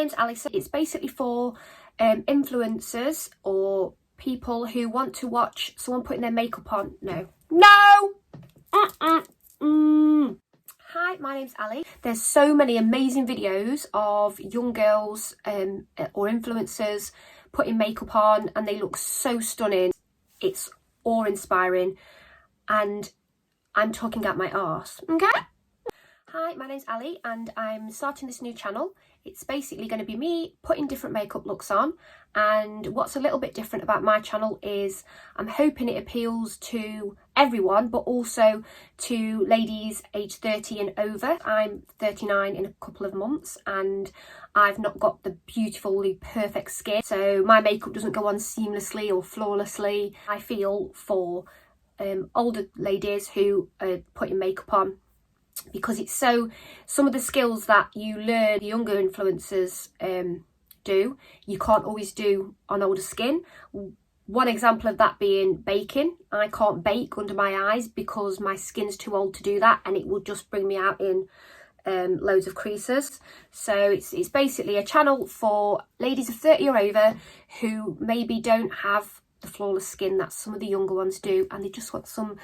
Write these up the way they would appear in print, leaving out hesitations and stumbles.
name's Alison. It's basically for influencers or people who want to watch someone putting their makeup on. No! Hi, my name's Ali. There's so many amazing videos of young girls or influencers putting makeup on, and they look so stunning. It's awe-inspiring, and I'm talking out my arse, okay? Hi, my name's Ali and I'm starting this new channel. It's basically going to be me putting different makeup looks on, and what's a little bit different about my channel is I'm hoping it appeals to everyone, but also to ladies aged 30 and over. I'm 39 in a couple of months and I've not got the beautifully perfect skin, so my makeup doesn't go on seamlessly or flawlessly. I feel for older ladies who are putting makeup on, because it's some of the skills that you learn the younger influencers do, you can't always do on older skin. One example of that being baking. I can't bake under my eyes because my skin's too old to do that, and it will just bring me out in loads of creases. So it's basically a channel for ladies of 30 or over who maybe don't have the flawless skin that some of the younger ones do, and they just want some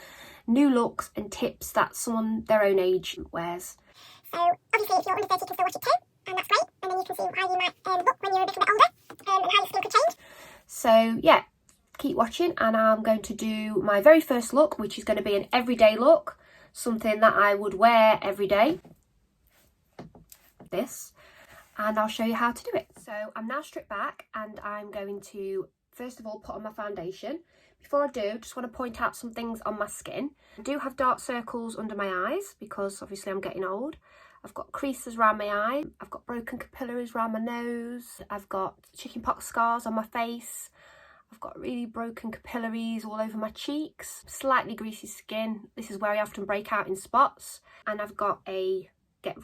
new looks and tips that someone their own age wears. So obviously if you're under 30 you can still watch it too, and that's great, and then you can see how you might look when you're a little bit older, and how your skin could change. So yeah, keep watching, and I'm going to do my very first look, which is going to be an everyday look, something that I would wear every day, this, and I'll show you how to do it. So I'm now stripped back and I'm going to first of all put on my foundation. Before I do, I just want to point out some things on my skin. I do have dark circles under my eyes because obviously I'm getting old. I've got creases around my eye. I've got broken capillaries around my nose. I've got chickenpox scars on my face. I've got really broken capillaries all over my cheeks. Slightly greasy skin. This is where I often break out in spots. And I've got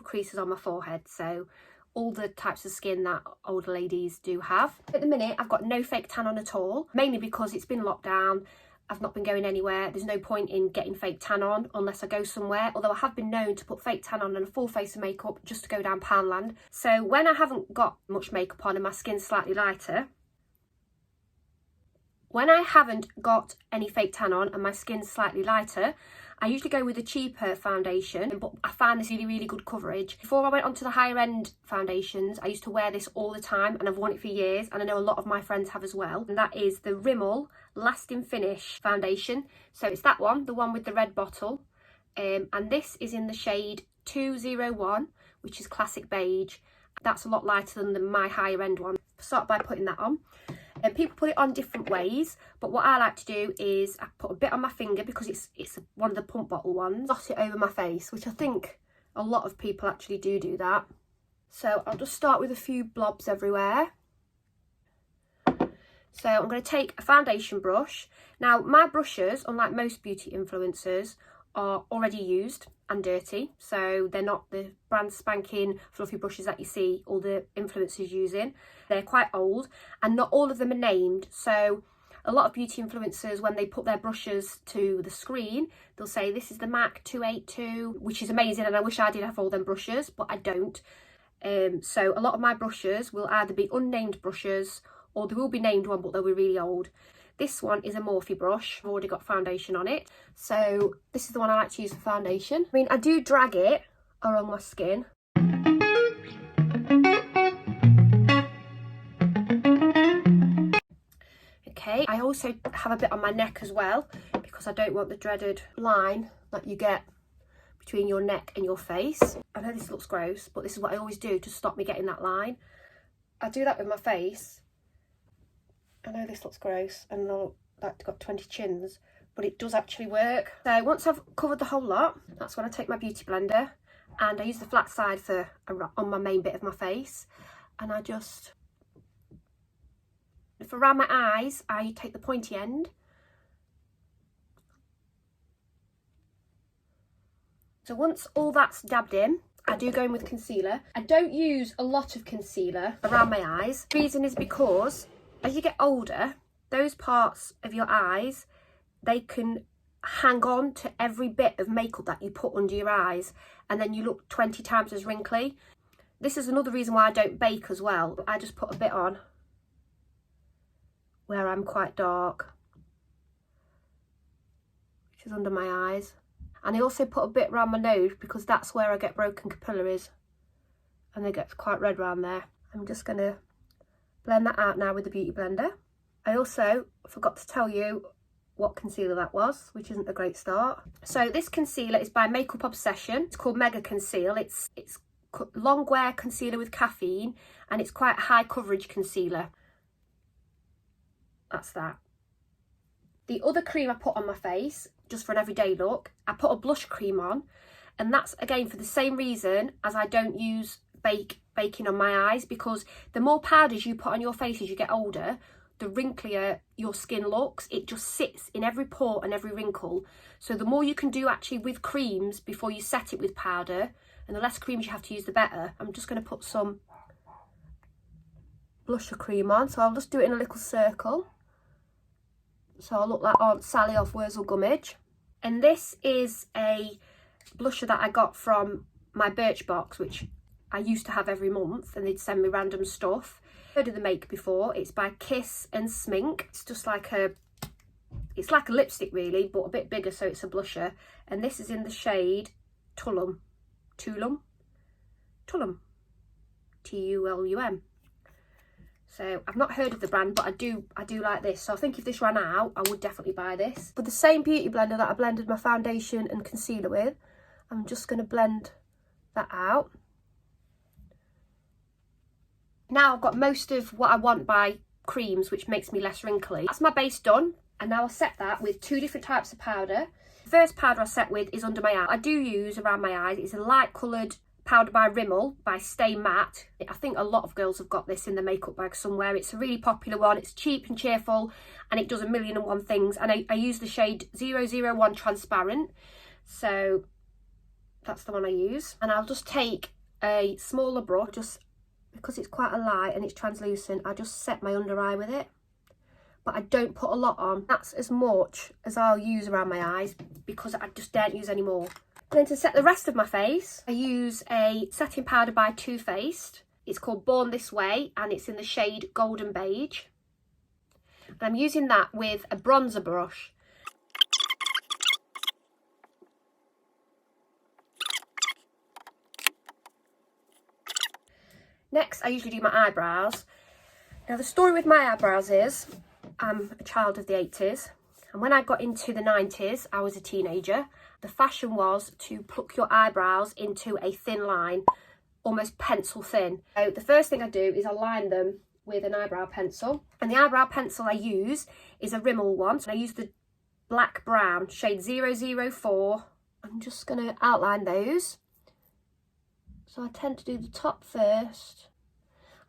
creases on my forehead. So all the types of skin that older ladies do have. At the minute, I've got no fake tan on at all, mainly because it's been locked down. I've not been going anywhere. There's no point in getting fake tan on unless I go somewhere, although I have been known to put fake tan on and a full face of makeup just to go down Poundland. So when I haven't got much makeup on and my skin's slightly lighter, when I haven't got any fake tan on and my skin's slightly lighter, I usually go with a cheaper foundation, but I found this really good coverage. Before I went on to the higher end foundations, I used to wear this all the time, and I've worn it for years, and I know a lot of my friends have as well. And that is the Rimmel Lasting Finish foundation. So it's that one, the one with the red bottle. And this is in the shade 201, which is classic beige. That's a lot lighter than my higher end one. Start by putting that on. And people put it on different ways, but what I like to do is I put a bit on my finger because it's one of the pump bottle ones. Dot it over my face, which I think a lot of people actually do that. So I'll just start with a few blobs everywhere. So I'm going to take a foundation brush. Now my brushes, unlike most beauty influencers, are already used and dirty, so they're not the brand spanking fluffy brushes that you see all the influencers using. They're quite old, and not all of them are named. So a lot of beauty influencers, when they put their brushes to the screen, they'll say this is the MAC 282, which is amazing, and I wish I did have all them brushes, but I don't. So a lot of my brushes will either be unnamed brushes, or there will be named one, but they'll be really old. This one is a Morphe brush. I've already got foundation on it. So this is the one I like to use for foundation. I mean, I do drag it along my skin. Okay, I also have a bit on my neck as well, because I don't want the dreaded line that you get between your neck and your face. I know this looks gross, but this is what I always do to stop me getting that line. I do that with my face. I know this looks gross and that's got 20 chins, but it does actually work. So once I've covered the whole lot, that's when I take my beauty blender, and I use the flat side on my main bit of my face, and I just, for around my eyes, I take the pointy end. So once all that's dabbed in, I do go in with concealer. I don't use a lot of concealer around my eyes. The reason is because as you get older, those parts of your eyes, they can hang on to every bit of makeup that you put under your eyes, and then you look 20 times as wrinkly. This is another reason why I don't bake as well. I just put a bit on where I'm quite dark, which is under my eyes. And I also put a bit around my nose because that's where I get broken capillaries and they get quite red around there. I'm just going to blend that out now with the Beauty Blender. I also forgot to tell you what concealer that was, which isn't a great start. So this concealer is by Makeup Obsession. It's called Mega Conceal. It's long wear concealer with caffeine, and it's quite a high coverage concealer. That's that. The other cream I put on my face, just for an everyday look, I put a blush cream on, and that's again for the same reason as I don't use baking on my eyes, because the more powders you put on your face as you get older, the wrinklier your skin looks. It just sits in every pore and every wrinkle. So the more you can do actually with creams before you set it with powder, and the less creams you have to use, the better. I'm just going to put some blusher cream on, so I'll just do it in a little circle. So I'll look like Aunt Sally off Wurzel Gummidge. And this is a blusher that I got from my Birchbox, which I used to have every month, and they'd send me random stuff. Heard of the make before. It's by Kiss and Smink. It's just like it's like a lipstick really, but a bit bigger, so it's a blusher. And this is in the shade Tulum. Tulum? Tulum. T-U-L-U-M. So I've not heard of the brand, but I do like this. So I think if this ran out, I would definitely buy this. With the same Beauty Blender that I blended my foundation and concealer with, I'm just going to blend that out. Now I've got most of what I want by creams, which makes me less wrinkly. That's my base done, and now I'll set that with two different types of powder. The first powder I set with is under my eye. I do use around my eyes. It's a light coloured powder by Rimmel by Stay Matte. I think a lot of girls have got this in their makeup bag somewhere. It's a really popular one. It's cheap and cheerful, and it does 1,000,001 things. And I use the shade 001 Transparent. So that's the one I use. And I'll just take a smaller brush, just because it's quite a light and it's translucent, I just set my under eye with it. But I don't put a lot on. That's as much as I'll use around my eyes because I just don't use any more. And then to set the rest of my face, I use a setting powder by Too Faced. It's called Born This Way, and it's in the shade Golden Beige. And I'm using that with a bronzer brush. Next, I usually do my eyebrows. Now, the story with my eyebrows is I'm a child of the 80s, and when I got into the 90s, I was a teenager. The fashion was to pluck your eyebrows into a thin line, almost pencil thin. So the first thing I do is I line them with an eyebrow pencil, and the eyebrow pencil I use is a Rimmel one. So I use the black brown shade 004. I'm just going to outline those. So I tend to do the top first,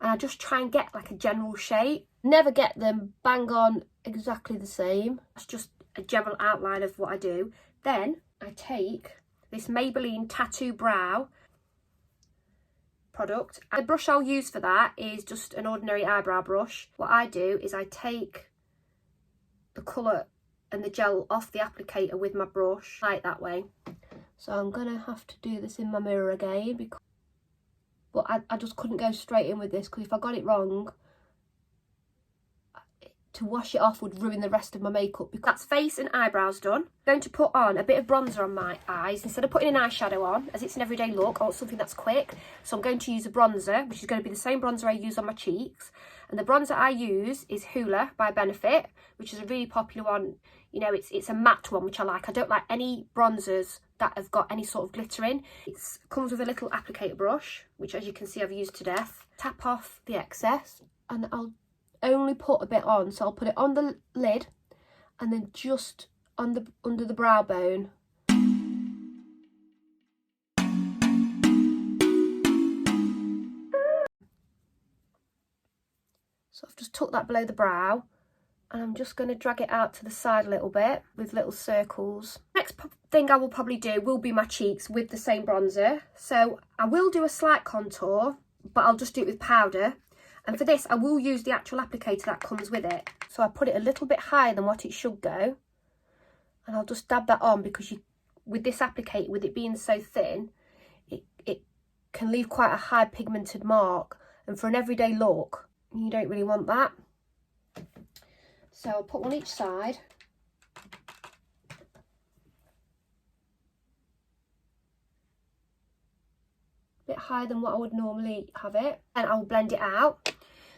and I just try and get like a general shape. Never get them bang on exactly the same. That's just a general outline of what I do. Then I take this Maybelline Tattoo Brow product. The brush I'll use for that is just an ordinary eyebrow brush. What I do is I take the colour and the gel off the applicator with my brush, like that way. So I'm going to have to do this in my mirror again, but I just couldn't go straight in with this, because if I got it wrong, to wash it off would ruin the rest of my makeup. That's face and eyebrows done. I'm going to put on a bit of bronzer on my eyes instead of putting an eyeshadow on, as it's an everyday look or something that's quick. So I'm going to use a bronzer, which is going to be the same bronzer I use on my cheeks. And the bronzer I use is Hoola by Benefit, which is a really popular one. You know, it's a matte one, which I like. I don't like any bronzers that have got any sort of glitter in. It comes with a little applicator brush, which as you can see I've used to death. Tap off the excess, and I'll only put a bit on. So I'll put it on the lid and then just on under the brow bone. So I've just tucked that below the brow, and I'm just going to drag it out to the side a little bit with little circles. Next thing I will probably do will be my cheeks with the same bronzer. So I will do a slight contour, but I'll just do it with powder. And for this, I will use the actual applicator that comes with it. So I put it a little bit higher than what it should go. And I'll just dab that on, because with this applicator, with it being so thin, can leave quite a high pigmented mark, and for an everyday look, you don't really want that. So I'll put one each side. A bit higher than what I would normally have it, and I'll blend it out.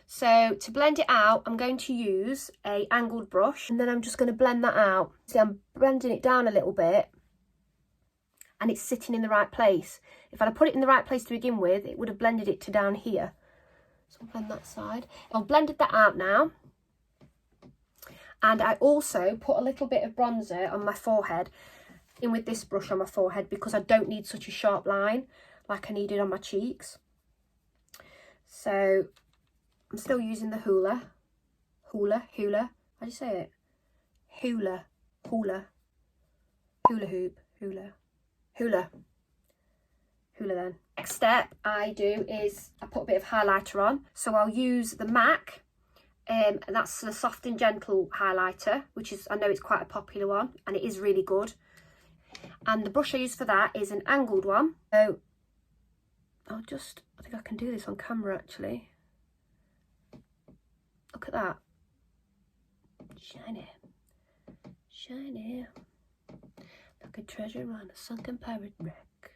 So to blend it out, I'm going to use a angled brush, and then I'm just going to blend that out. See, I'm blending it down a little bit, and it's sitting in the right place. If I'd have put it in the right place to begin with, it would have blended it to down here. So I'll blend that side. I've blended that out now. And I also put a little bit of bronzer on my forehead, in with this brush on my forehead, because I don't need such a sharp line like I needed on my cheeks. So I'm still using the hula. How do you say it? Hula then. Next step I do is I put a bit of highlighter on. So I'll use the MAC, and that's the Soft and Gentle highlighter, which is, I know it's quite a popular one, and it is really good. And the brush I use for that is an angled one. So I think I can do this on camera actually. Look at that. Shiny. Like a treasure on a sunken pirate wreck.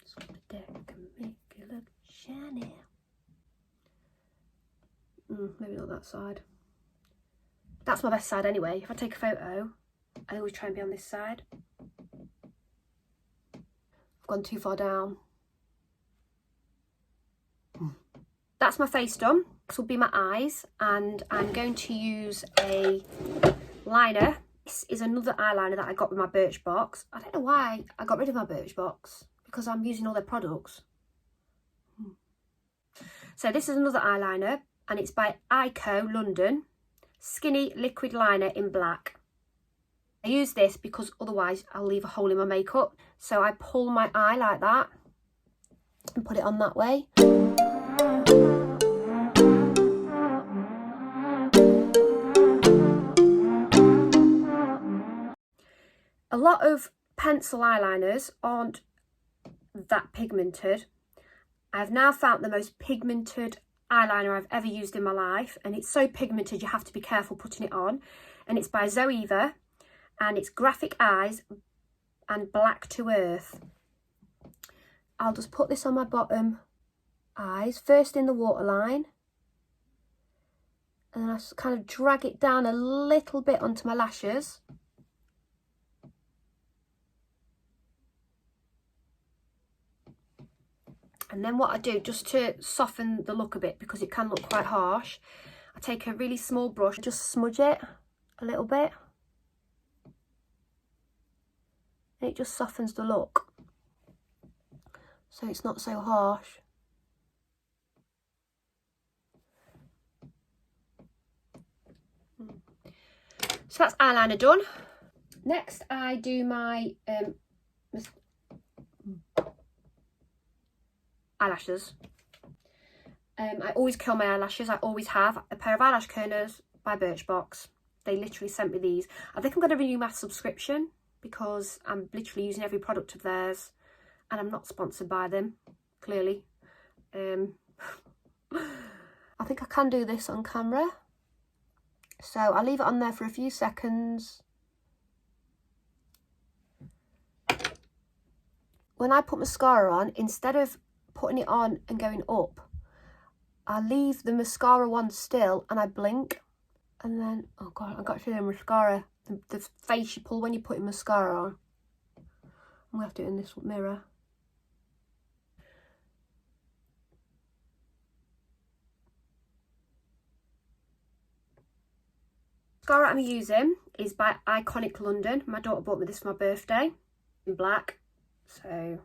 Sweep the deck and make it look shiny. Maybe not that side. That's my best side anyway. If I take a photo, I always try and be on this side. I've gone too far down. That's my face done. This will be my eyes, and I'm going to use a liner. This is another eyeliner that I got with my Birchbox. I don't know why I got rid of my Birchbox, because I'm using all their products. So this is another eyeliner, and it's by Ico London, Skinny Liquid Liner in black. I use this because otherwise I'll leave a hole in my makeup. So I pull my eye like that and put it on that way. A lot of pencil eyeliners aren't that pigmented. I've now found the most pigmented eyeliner I've ever used in my life, and it's so pigmented you have to be careful putting it on, and it's by Zoeva, and it's Graphic Eyes and Black to Earth. I'll just put this on my bottom eyes, first in the waterline, and then I just kind of drag it down a little bit onto my lashes. And then what I do, just to soften the look a bit, because it can look quite harsh, I take a really small brush, just smudge it a little bit. And it just softens the look, so it's not so harsh. So that's eyeliner done. Next I do my eyelashes. I always curl my eyelashes. I always have a pair of eyelash curlers by Birchbox. They literally sent me these. I think I'm going to renew my subscription, because I'm literally using every product of theirs, and I'm not sponsored by them, clearly. I think I can do this on camera. So I'll leave it on there for a few seconds. When I put mascara on, instead of putting it on and going up, I leave the mascara one still and I blink, and then, oh god, I got to show you the mascara, the face you pull when you put mascara on. I'm gonna have to do it in this mirror. Mascara I'm using is by Iconic London. My daughter bought me this for my birthday, in black. So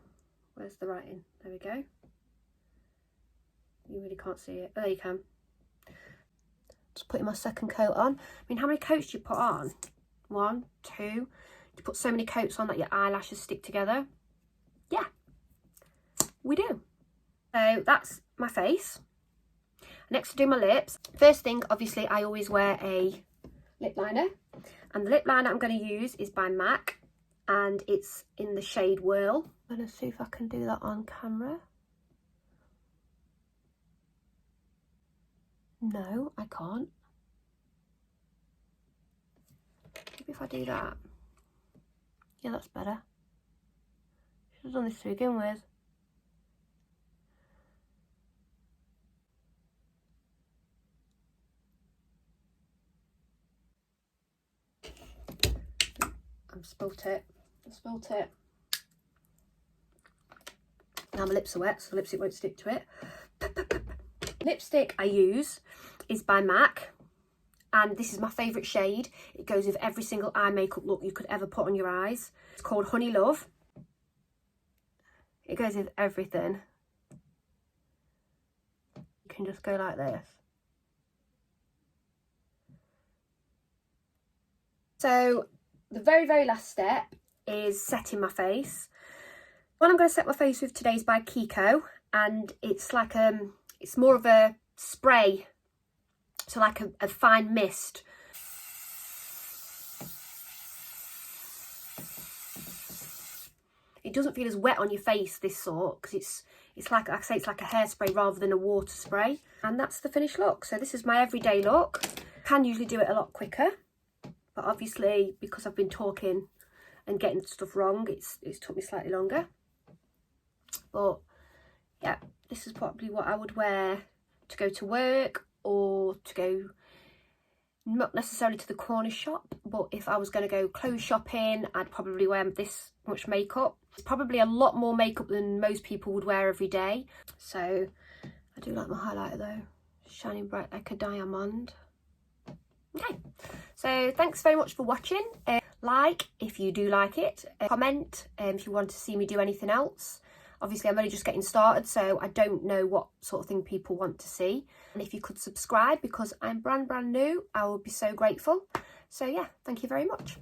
where's the writing? There we go. You really can't see it. Oh, there you can. Just putting my second coat on. I mean, how many coats do you put on? 1, 2. You put so many coats on that your eyelashes stick together. Yeah, we do. So that's my face. Next, to do my lips. First thing, obviously, I always wear a lip liner, and the lip liner I'm going to use is by MAC, and it's in the shade Whirl. I'm going to see if I can do that on camera. No, I can't. Maybe if I do that. Yeah, that's better. Should have done this to begin with. I've spilt it. Now my lips are wet, so the lipstick won't stick to it. Lipstick I use is by MAC, and this is my favourite shade. It goes with every single eye makeup look you could ever put on your eyes. It's called Honey Love. It goes with everything. You can just go like this. So the very, very last step is setting my face. What I'm going to set my face with today is by Kiko, and it's like it's more of a spray, so like a fine mist. It doesn't feel as wet on your face, this sort, because it's like I say, it's like a hairspray rather than a water spray. And that's the finished look. So this is my everyday look. Can usually do it a lot quicker, but obviously because I've been talking and getting stuff wrong, it's took me slightly longer. But yeah, this is probably what I would wear to go to work, or to go, not necessarily to the corner shop, but if I was going to go clothes shopping, I'd probably wear this much makeup. It's probably a lot more makeup than most people would wear every day. So I do like my highlighter though, shining bright like a diamond. Okay, so thanks very much for watching. Like if you do like it, comment if you want to see me do anything else. Obviously I'm only just getting started, so I don't know what sort of thing people want to see. And if you could subscribe, because I'm brand new, I would be so grateful. So yeah, thank you very much.